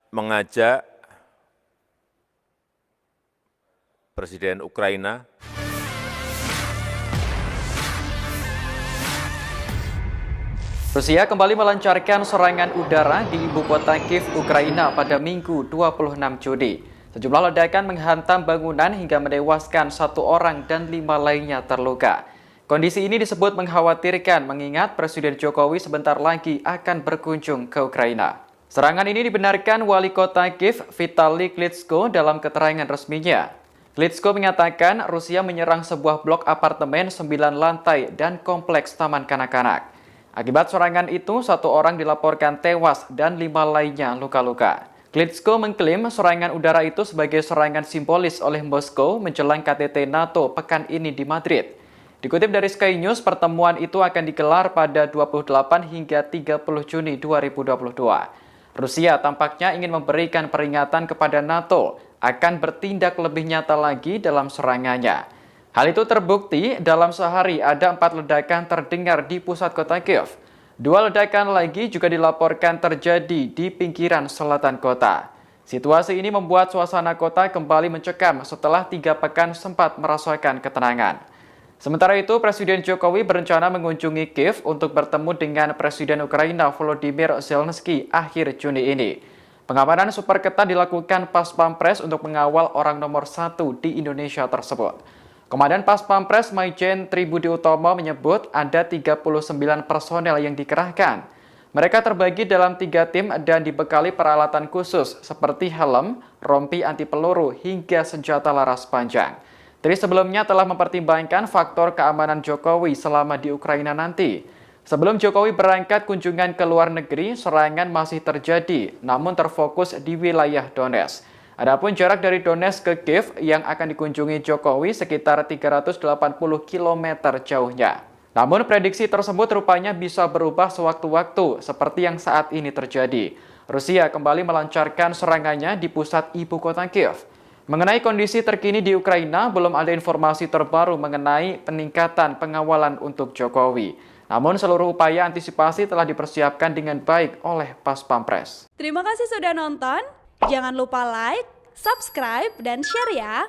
mengajak Presiden Ukraina Rusia kembali melancarkan serangan udara di ibu kota Kiev, Ukraina pada Minggu 26 Juni. Sejumlah ledakan menghantam bangunan hingga menewaskan 1 orang dan 5 lainnya terluka. Kondisi ini disebut mengkhawatirkan mengingat Presiden Jokowi sebentar lagi akan berkunjung ke Ukraina. Serangan ini dibenarkan Wali Kota Kiev, Vitali Klitschko dalam keterangan resminya. Klitschko mengatakan Rusia menyerang sebuah blok apartemen 9 lantai dan kompleks taman kanak-kanak. Akibat serangan itu, 1 orang dilaporkan tewas dan 5 lainnya luka-luka. Klitschko mengklaim serangan udara itu sebagai serangan simbolis oleh Moskow menjelang KTT NATO pekan ini di Madrid. Dikutip dari Sky News, pertemuan itu akan digelar pada 28 hingga 30 Juni 2022. Rusia tampaknya ingin memberikan peringatan kepada NATO akan bertindak lebih nyata lagi dalam serangannya. Hal itu terbukti dalam sehari ada 4 ledakan terdengar di pusat kota Kiev. 2 ledakan lagi juga dilaporkan terjadi di pinggiran selatan kota. Situasi ini membuat suasana kota kembali mencekam setelah 3 pekan sempat merasakan ketenangan. Sementara itu, Presiden Jokowi berencana mengunjungi Kiev untuk bertemu dengan Presiden Ukraina Volodymyr Zelensky akhir Juni ini. Pengamanan super ketat dilakukan Pas Pampres untuk mengawal orang nomor 1 di Indonesia tersebut. Komandan Pas Pampres Maijen Tribudi Utomo menyebut ada 39 personel yang dikerahkan. Mereka terbagi dalam 3 tim dan dibekali peralatan khusus seperti helm, rompi anti peluru hingga senjata laras panjang. Tri sebelumnya telah mempertimbangkan faktor keamanan Jokowi selama di Ukraina nanti. Sebelum Jokowi berangkat kunjungan ke luar negeri, serangan masih terjadi, namun terfokus di wilayah Donetsk. Adapun jarak dari Donetsk ke Kiev yang akan dikunjungi Jokowi sekitar 380 km jauhnya. Namun prediksi tersebut rupanya bisa berubah sewaktu-waktu seperti yang saat ini terjadi. Rusia kembali melancarkan serangannya di pusat ibu kota Kiev. Mengenai kondisi terkini di Ukraina, belum ada informasi terbaru mengenai peningkatan pengawalan untuk Jokowi. Namun seluruh upaya antisipasi telah dipersiapkan dengan baik oleh Pas Pampres. Terima kasih sudah nonton. Jangan lupa like, subscribe, dan share ya!